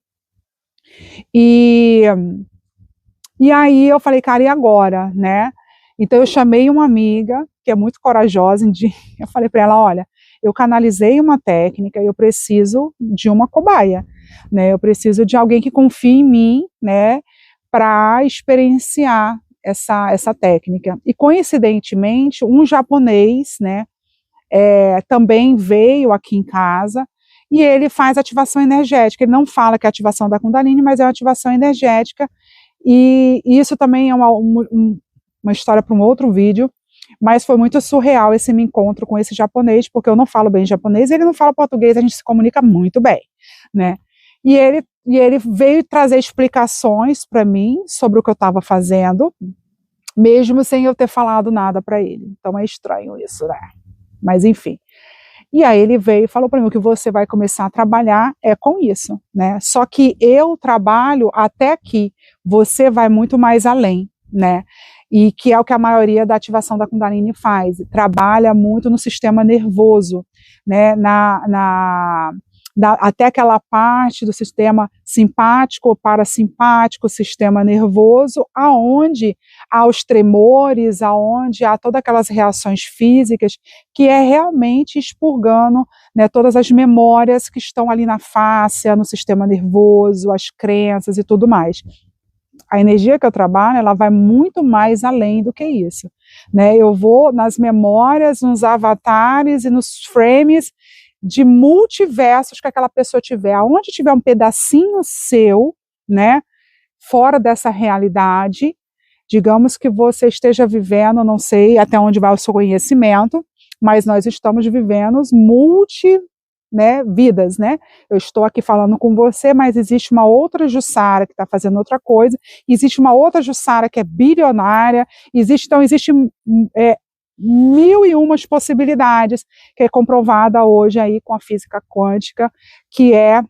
e aí eu falei, cara, e agora, né? Então eu chamei uma amiga, que é muito corajosa, eu falei para ela, olha, eu canalizei uma técnica, eu preciso de uma cobaia, né? Eu preciso de alguém que confie em mim, né, para experienciar essa técnica. E coincidentemente, um japonês, né, também veio aqui em casa, e ele faz ativação energética. Ele não fala que é ativação da Kundalini, mas é uma ativação energética, e isso também é uma história para um outro vídeo, mas foi muito surreal esse meu encontro com esse japonês, porque eu não falo bem japonês, ele não fala português, a gente se comunica muito bem, né? E ele veio trazer explicações para mim sobre o que eu estava fazendo, mesmo sem eu ter falado nada para ele. Então é estranho isso, né? Mas enfim. E aí ele veio e falou para mim, o que você vai começar a trabalhar é com isso, né? Só que eu trabalho até aqui, você vai muito mais além, né? E que é o que a maioria da ativação da Kundalini faz, trabalha muito no sistema nervoso, né? até aquela parte do sistema simpático, parasimpático, sistema nervoso, aonde há os tremores, aonde há todas aquelas reações físicas, que é realmente expurgando, né, todas as memórias que estão ali na fáscia, no sistema nervoso, as crenças e tudo mais. A energia que eu trabalho, ela vai muito mais além do que isso, né? Eu vou nas memórias, nos avatares e nos frames de multiversos que aquela pessoa tiver. Aonde tiver um pedacinho seu, né, fora dessa realidade, digamos que você esteja vivendo, não sei até onde vai o seu conhecimento, mas nós estamos vivendo vidas, né? Eu estou aqui falando com você, mas existe uma outra Jussara que está fazendo outra coisa, existe uma outra Jussara que é bilionária, existe 1001 possibilidades, que é comprovada hoje aí com a física quântica, que é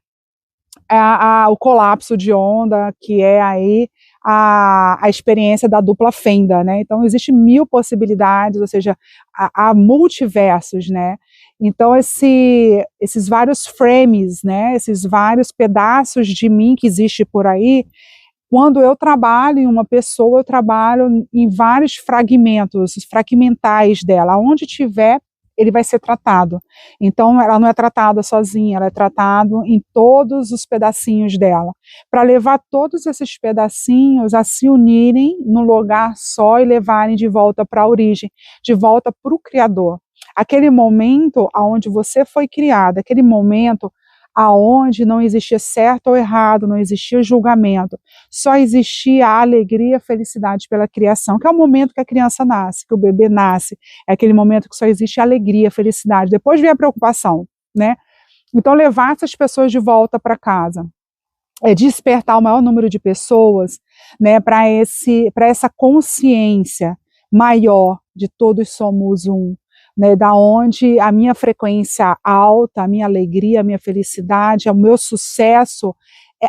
o colapso de onda, que é aí a experiência da dupla fenda, né? Então, existe 1000 possibilidades, ou seja, há multiversos, né? Então, esses vários frames, né? Esses vários pedaços de mim que existe por aí, quando eu trabalho em uma pessoa, eu trabalho em vários fragmentos, fragmentais dela, onde tiver, ele vai ser tratado. Então, ela não é tratada sozinha, ela é tratada em todos os pedacinhos dela, para levar todos esses pedacinhos a se unirem num lugar só e levarem de volta para a origem, de volta para o Criador. Aquele momento onde você foi criada, aquele momento aonde não existia certo ou errado, não existia julgamento, só existia a alegria e a felicidade pela criação, que é o momento que a criança nasce, que o bebê nasce, é aquele momento que só existe a alegria, a felicidade, depois vem a preocupação, né? Então, levar essas pessoas de volta para casa, despertar o maior número de pessoas, né, para essa consciência maior de todos somos um, né, da onde a minha frequência alta, a minha alegria, a minha felicidade, o meu sucesso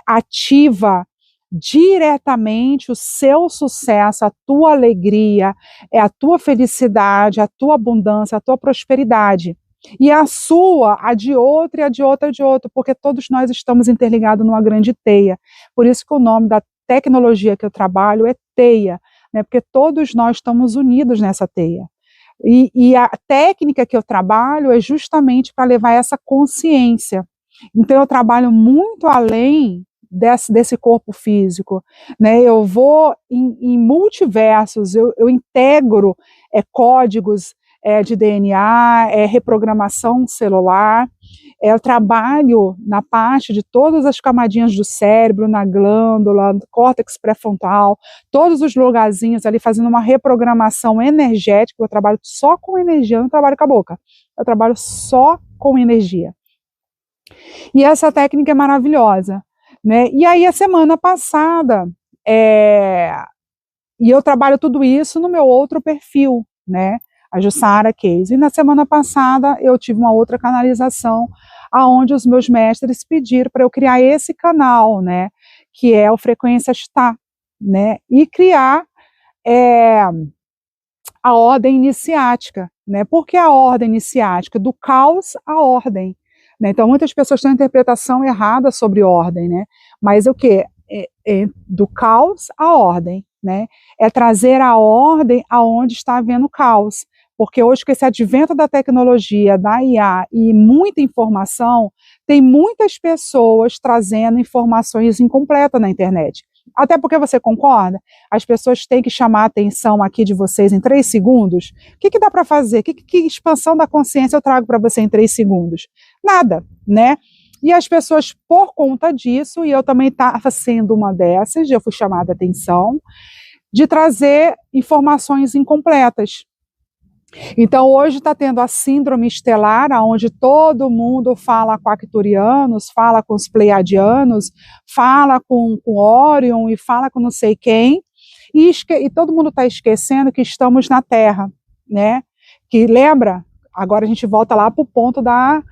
ativa diretamente o seu sucesso, a tua alegria, a tua felicidade, a tua abundância, a tua prosperidade. E a sua, a de outra, e a de outra, a de outra, porque todos nós estamos interligados numa grande teia. Por isso que o nome da tecnologia que eu trabalho é teia, né, porque todos nós estamos unidos nessa teia. E a técnica que eu trabalho é justamente para levar essa consciência. Então, eu trabalho muito além desse corpo físico, né? Eu vou em multiversos, eu integro códigos de DNA, reprogramação celular, eu trabalho na parte de todas as camadinhas do cérebro, na glândula, no córtex pré-frontal, todos os lugarzinhos ali fazendo uma reprogramação energética. Eu trabalho só com energia, eu não trabalho com a boca, eu trabalho só com energia. E essa técnica é maravilhosa, né? E aí, a semana passada, e eu trabalho tudo isso no meu outro perfil, né? A Jussara Case. E na semana passada eu tive uma outra canalização, aonde os meus mestres pediram para eu criar esse canal, né? Que é o Frequência Está, né? E criar a ordem iniciática, né? Por que a ordem iniciática? Do caos à ordem. Né? Então, muitas pessoas têm uma interpretação errada sobre ordem, né? Mas o que? Do caos à ordem, né? É trazer a ordem aonde está havendo caos. Porque hoje, com esse advento da tecnologia, da IA e muita informação, tem muitas pessoas trazendo informações incompletas na internet. Até porque você concorda? As pessoas têm que chamar a atenção aqui de vocês em 3 segundos. O que dá para fazer? Que expansão da consciência eu trago para você em 3 segundos? Nada, né? E as pessoas, por conta disso, e eu também estava sendo uma dessas, eu fui chamada a atenção, de trazer informações incompletas. Então, hoje está tendo a síndrome estelar, onde todo mundo fala com Arcturianos, fala com os Pleiadianos, fala com Órion e fala com não sei quem, e todo mundo está esquecendo que estamos na Terra, né? Que lembra? Agora a gente volta lá para o ponto da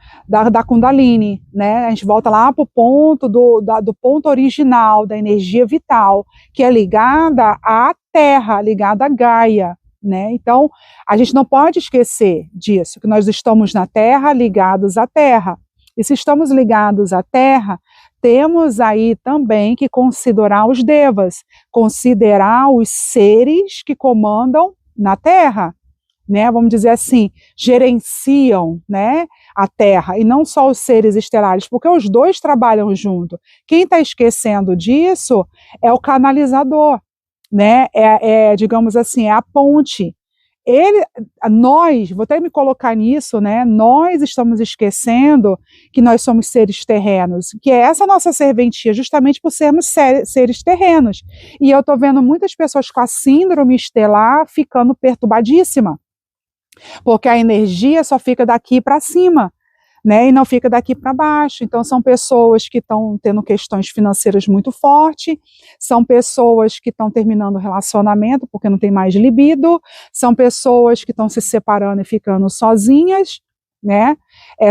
Kundalini, né? A gente volta lá para o ponto do ponto original, da energia vital, que é ligada à Terra, ligada à Gaia. Né? Então, a gente não pode esquecer disso, que nós estamos na Terra, ligados à Terra. E se estamos ligados à Terra, temos aí também que considerar os devas, considerar os seres que comandam na Terra, né? Vamos dizer assim, gerenciam, né, a Terra, e não só os seres estelares, porque os dois trabalham junto. Quem está esquecendo disso é o canalizador, né? Digamos assim, é a ponte. Nós, vou até me colocar nisso, né? Nós estamos esquecendo que nós somos seres terrenos, que é essa nossa serventia, justamente por sermos seres terrenos. E eu estou vendo muitas pessoas com a síndrome estelar ficando perturbadíssima, porque a energia só fica daqui para cima, né, e não fica daqui para baixo. Então são pessoas que estão tendo questões financeiras muito fortes, são pessoas que estão terminando o relacionamento porque não tem mais libido, são pessoas que estão se separando e ficando sozinhas, né,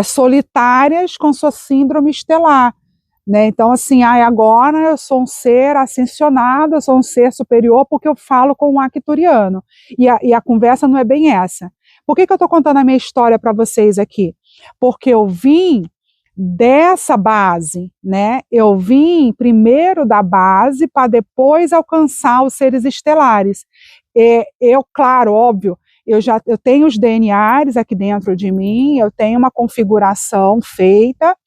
solitárias com sua síndrome estelar. Né? Então, assim, agora eu sou um ser ascensionado, eu sou um ser superior porque eu falo com um arcturiano. E a conversa não é bem essa. Por que eu estou contando a minha história para vocês aqui? Porque eu vim dessa base, né? Eu vim primeiro da base para depois alcançar os seres estelares. Claro, óbvio, eu tenho os DNAs aqui dentro de mim, eu tenho uma configuração feita,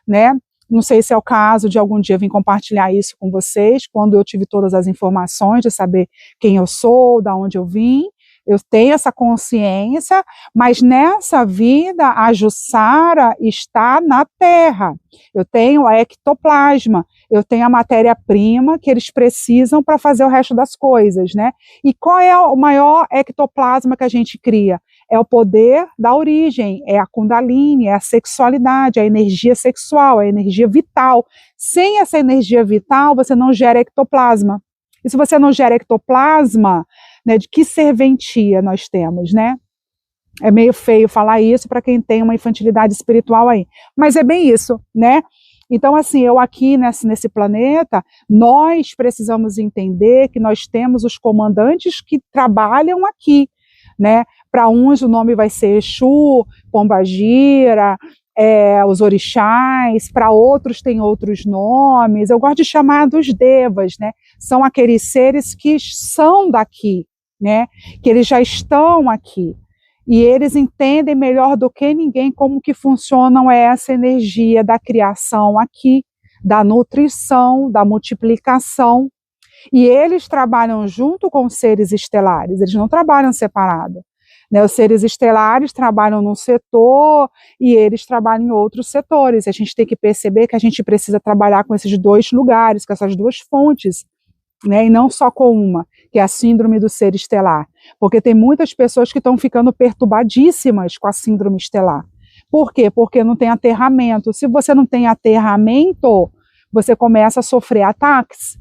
né? Não sei se é o caso de algum dia vir compartilhar isso com vocês, quando eu tive todas as informações de saber quem eu sou, da onde eu vim. Eu tenho essa consciência, mas nessa vida a Jussara está na Terra. Eu tenho a ectoplasma, eu tenho a matéria-prima que eles precisam para fazer o resto das coisas, né? E qual é o maior ectoplasma que a gente cria? É o poder da origem, é a Kundalini, é a sexualidade, a energia sexual, a energia vital. Sem essa energia vital, você não gera ectoplasma. E se você não gera ectoplasma, né, de que serventia nós temos, né? É meio feio falar isso para quem tem uma infantilidade espiritual aí, mas é bem isso, né? Então, assim, eu aqui nesse planeta, nós precisamos entender que nós temos os comandantes que trabalham aqui, né? Para uns o nome vai ser Exu, Pombagira, os orixás, para outros tem outros nomes. Eu gosto de chamar dos devas, né? São aqueles seres que são daqui, né? Que eles já estão aqui. E eles entendem melhor do que ninguém como que funciona essa energia da criação aqui, da nutrição, da multiplicação. E eles trabalham junto com os seres estelares, eles não trabalham separado. Né, os seres estelares trabalham num setor e eles trabalham em outros setores. A gente tem que perceber que a gente precisa trabalhar com esses dois lugares, com essas duas fontes, né, e não só com uma, que é a síndrome do ser estelar. Porque tem muitas pessoas que estão ficando perturbadíssimas com a síndrome estelar. Por quê? Porque não tem aterramento. Se você não tem aterramento, você começa a sofrer ataques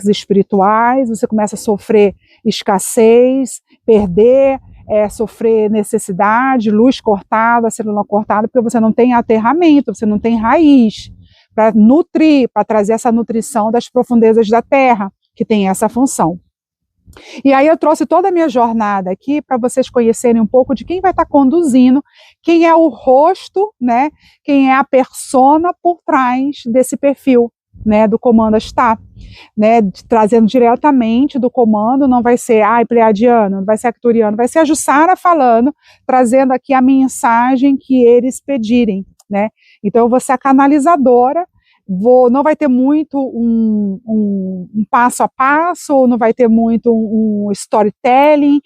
espirituais, você começa a sofrer escassez, perder, sofrer necessidade, luz cortada, célula cortada, porque você não tem aterramento, você não tem raiz para nutrir, para trazer essa nutrição das profundezas da Terra, que tem essa função. E aí eu trouxe toda a minha jornada aqui para vocês conhecerem um pouco de quem vai estar conduzindo, quem é o rosto, né, quem é a persona por trás desse perfil, né, do Comando Astá, né, trazendo diretamente do comando, não vai ser pleiadiano, não vai ser arcturiano, vai ser a Jussara falando, trazendo aqui a mensagem que eles pedirem, né. Então eu vou ser a canalizadora, não vai ter muito um passo a passo, não vai ter muito um storytelling,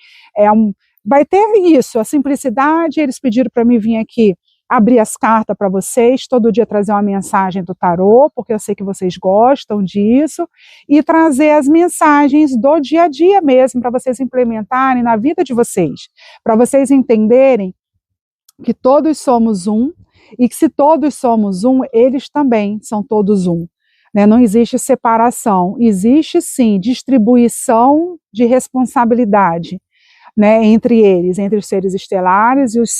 vai ter isso, a simplicidade. Eles pediram para mim vir aqui abrir as cartas para vocês, todo dia trazer uma mensagem do tarô, porque eu sei que vocês gostam disso, e trazer as mensagens do dia a dia mesmo, para vocês implementarem na vida de vocês, para vocês entenderem que todos somos um, e que se todos somos um, eles também são todos um. Né? Não existe separação, existe sim distribuição de responsabilidade, né, entre eles, entre os seres estelares e os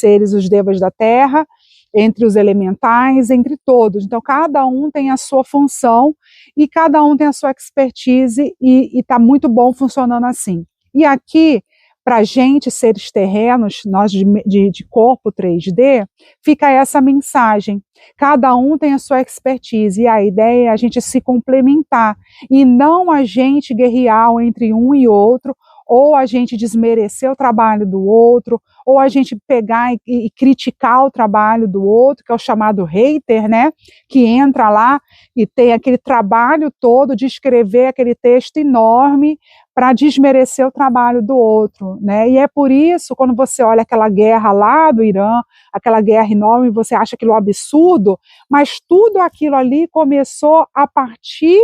devas da Terra, entre os elementais, entre todos. Então, cada um tem a sua função e cada um tem a sua expertise e está muito bom funcionando assim. E aqui, para a gente, seres terrenos, nós de corpo 3D, fica essa mensagem. Cada um tem a sua expertise, e a ideia é a gente se complementar, e não a gente guerrear entre um e outro, ou a gente desmerecer o trabalho do outro, ou a gente pegar e criticar o trabalho do outro, que é o chamado hater, né? Que entra lá e tem aquele trabalho todo de escrever aquele texto enorme para desmerecer o trabalho do outro, né? E é por isso, quando você olha aquela guerra lá do Irã, aquela guerra enorme, você acha aquilo absurdo, mas tudo aquilo ali começou a partir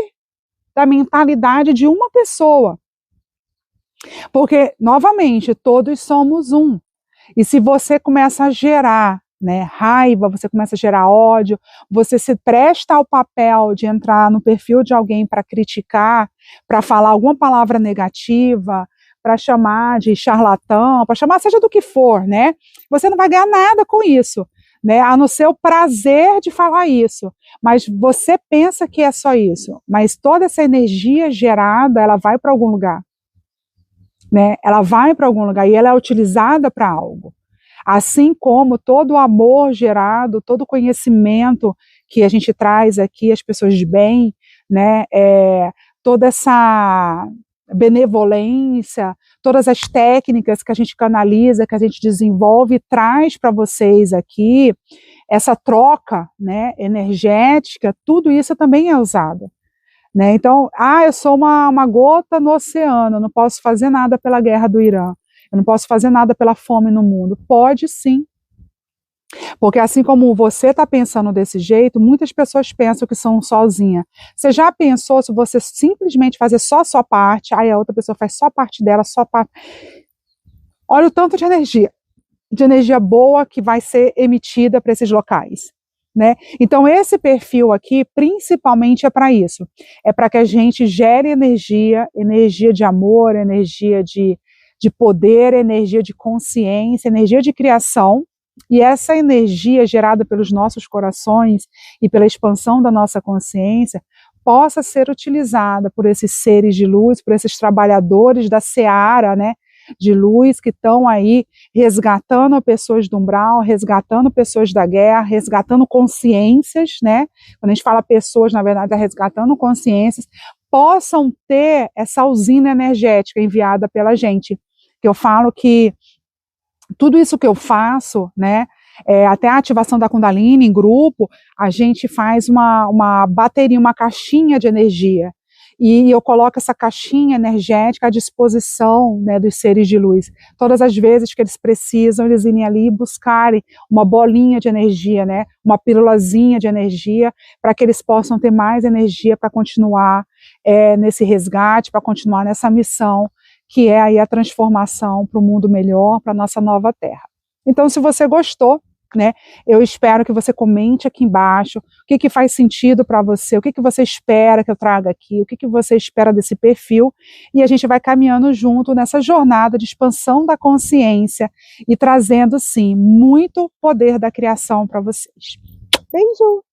da mentalidade de uma pessoa. Porque, novamente, todos somos um. E se você começa a gerar, né, raiva, você começa a gerar ódio, você se presta ao papel de entrar no perfil de alguém para criticar, para falar alguma palavra negativa, para chamar de charlatão, para chamar seja do que for, né? Você não vai ganhar nada com isso, né? A não ser o prazer de falar isso. Mas você pensa que é só isso. Mas toda essa energia gerada, ela vai para algum lugar. Né? Ela vai para algum lugar e ela é utilizada para algo. Assim como todo o amor gerado, todo o conhecimento que a gente traz aqui, as pessoas de bem, né? Toda essa benevolência, todas as técnicas que a gente canaliza, que a gente desenvolve e traz para vocês aqui, essa troca, né, energética, tudo isso também é usado. Né? Então, eu sou uma gota no oceano, eu não posso fazer nada pela guerra do Irã, eu não posso fazer nada pela fome no mundo. Pode sim. Porque assim como você está pensando desse jeito, muitas pessoas pensam que são sozinha. Você já pensou se você simplesmente fazer só a sua parte, aí a outra pessoa faz só a parte dela, só a parte... Olha o tanto de energia boa que vai ser emitida para esses locais. Né? Então esse perfil aqui principalmente é para isso, é para que a gente gere energia de amor, energia de poder, energia de consciência, energia de criação, e essa energia gerada pelos nossos corações e pela expansão da nossa consciência possa ser utilizada por esses seres de luz, por esses trabalhadores da seara, né, de luz que estão aí resgatando pessoas do umbral, resgatando pessoas da guerra, resgatando consciências, né? Quando a gente fala pessoas, na verdade, é resgatando consciências, possam ter essa usina energética enviada pela gente. Que eu falo que tudo isso que eu faço, né? Até a ativação da Kundalini em grupo, a gente faz uma bateria, uma caixinha de energia. E eu coloco essa caixinha energética à disposição, né, dos seres de luz. Todas as vezes que eles precisam, eles irem ali e buscarem uma bolinha de energia, né, uma pílulazinha de energia, para que eles possam ter mais energia para continuar nesse resgate, para continuar nessa missão, que é aí a transformação para o mundo melhor, para a nossa nova Terra. Então, se você gostou, né, eu espero que você comente aqui embaixo o que faz sentido para você, o que você espera que eu traga aqui, o que você espera desse perfil, e a gente vai caminhando junto nessa jornada de expansão da consciência e trazendo, sim, muito poder da criação para vocês. Beijo!